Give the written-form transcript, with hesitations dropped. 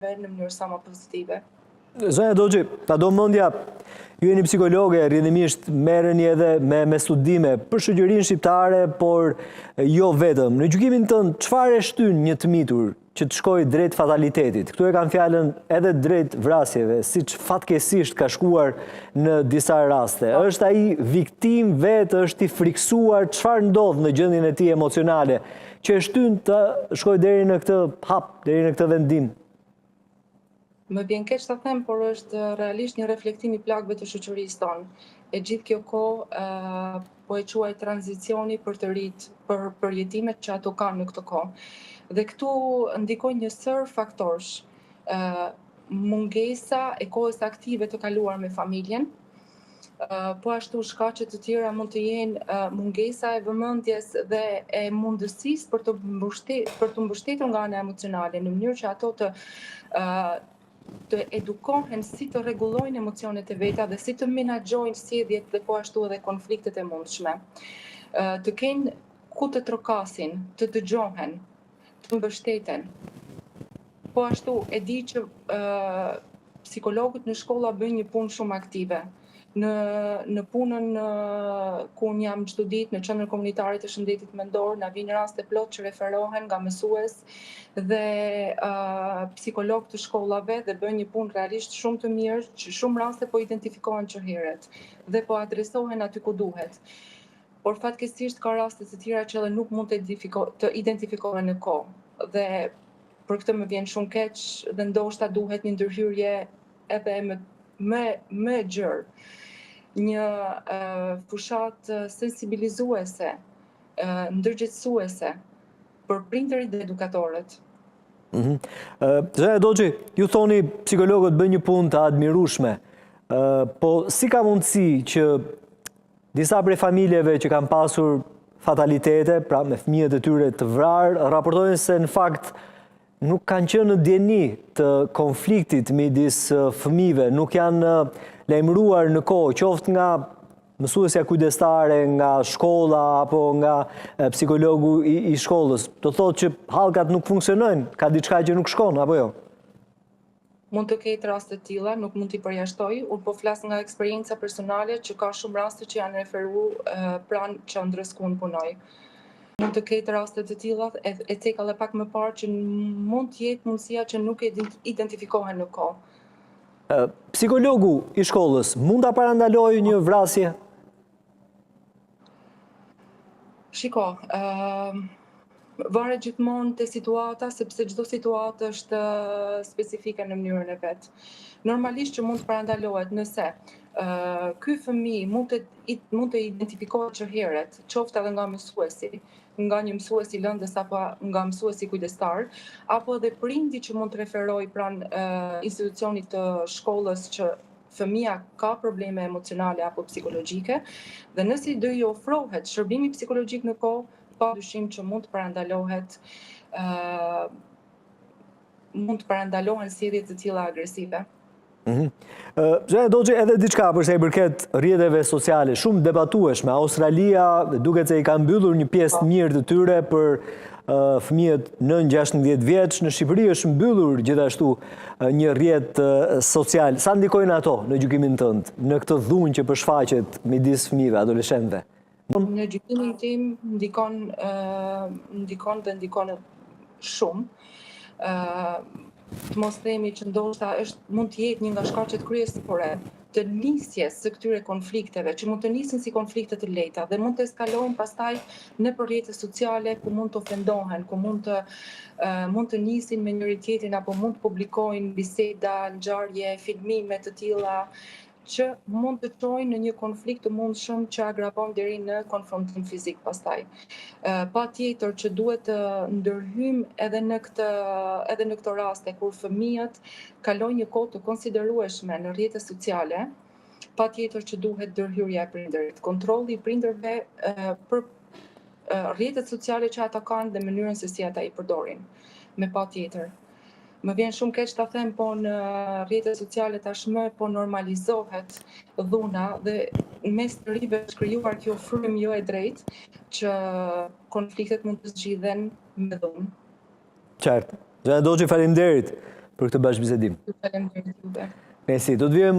në mënyrë sa më pozitive. Zonja Doxhi, ta do mendja, ju jeni psikologe, rrjedhimisht merreni edhe me studime për shoqërinë shqiptare, por jo vetëm. Në gjykimin tënd, çfarë e shtyn një të mitur që të shkojë drejt fatalitetit? Këtu e kanë fjalën edhe drejt vrasjeve, siç fatkeqësisht ka shkuar në disa raste. Është ai viktim vetë, është i friksuar, çfarë ndodh në gjendjen e tij emocionale që e shtyn të shkojë deri në këtë hap, deri në këtë vendim? Më vjen keq ta them, por është realisht një reflektim i plagëve të shoqërisë tonë. E gjithë kjo kohë po e quaj tranzicioni për të rit, për jetimet që ato kanë në këtë kohë. Dhe këtu ndikojnë një sër faktorësh. Mungesa e kohës aktive të kaluar me familjen, po ashtu shkaqe të tjera mund të jenë mungesa e vëmendjes dhe e mundësisë për të mbështetur nga ana emocionale, në mënyrë që ato të edukohen si të rregullojnë emocionet e veta dhe si të menaxhojnë sjelljet dhe po ashtu edhe konfliktet e mundshme. Të kenë ku të trokasin, të dëgjohen, të mbështeten. Po ashtu e di që psikologët në shkolla bëjnë një punë shumë aktive. Në punën ku unë jam çdo ditë në qendrën komunitare të shëndetit mendor, na vijnë raste plot që referohen nga mësues dhe psikologë të shkollave dhe bëjnë një punë realisht shumë të mirë, që shumë raste po identifikohen çerherët dhe po adresohen aty ku duhet. Por fatkeqësisht ka raste të tjera që edhe nuk mund të identifikohen në kohë. Dhe për këtë më vjen shumë keq dhe ndoshta duhet një ndërhyrje edhe më gjerë. Një fushat sensibilizuese, ndërgjegjësuese për prindërit dhe edukatorët. Zonja Doxhi, ju thoni psikologët bëjnë një punë të admirueshme, po si ka mundësi që disa prej familjeve që kanë pasur fatalitete, pra me fëmijët e tyre të vrarë, raportojnë se në fakt nuk kanë qenë në dieni të konfliktit midis fëmijëve, nuk janë lajmëruar në kohë, qoftë nga mësuesja kujdestare, nga shkolla apo nga psikologu i shkollës. Do thotë që hallkat nuk funksionojnë, ka diçka që nuk shkon apo jo? Mund të ketë raste të tilla, nuk mund t'i përjashtoj, unë po flas nga eksperjenca personale që ka shumë raste që janë referuar pranë qendrës ku unë punoj. Mund të ketë raste të tilla, e ceka edhe pak më parë, që mund të jetë mundësia që nuk e identifikohen në kohë. Psikologu i shkollës mund ta parandalojë një vrasje? Shiko, varet gjithmonë te situata, sepse çdo situatë është specifike në mënyrën e vet. Normalisht që mund të parandalohet nëse ky fëmijë mund të identifikohet çerherët, qoftë edhe nga mësuesi, nga një mësues i lëndës apo nga mësuesi kujdestar, apo edhe prindi që mund të referojë pranë institucionit të shkollës që fëmia ka probleme emocionale apo psikologjike, dhe nëse do i ofrohet shërbimi psikologjik në kohë, padyshim që mund të parandalohen sjellje të tilla agresive. Zonja Doxhi, edhe diçka për sa i përket rrjeteve sociale, shumë debatueshme. Australia duket se i ka mbyllur një pjesë mirë të tyre për fëmijët 9-16 vjeç. Në Shqipëri është mbyllur gjithashtu një rrjet social. Sa ndikojnë ato në gjykimin tënd, në këtë dhunë që përshfaqet midis fëmijëve, adoleshentëve? Në gjykimin tim ndikon shumë. Të mos themi që ndoshta mund të jetë një nga shkaqet kryesore të nisjes së këtyre konflikteve, që mund të nisin si konflikte të lehta dhe mund të eskalojnë pastaj nëpër rrjete sociale ku mund të ofendohen, ku mund të nisin me njëri tjetrin apo mund të publikojnë biseda, ngjarje, filmime të tilla që mund të çojnë në një konflikt të mundshëm që agravon deri në konfrontim fizik pastaj. Patjetër që duhet të ndërhyjmë edhe në këto raste kur fëmijët kalojnë një kohë të konsiderueshme në rrjete sociale, patjetër që duhet ndërhyrja e prindërit, kontrolli i prindërve për rrjetet sociale që ata kanë dhe mënyrën se si ata i përdorin. Me patjetër. Më vjen shumë keq ta them, po në rrjetet sociale tashmë po normalizohet dhuna dhe mes të rive është krijuar kjo frym jo e drejtë që konfliktet mund të zgjidhen me dhunë. Qartë. Zonja Doxhi, faleminderit për këtë bashkëbisedim. Faleminderit juve. Nësi, do të vijmë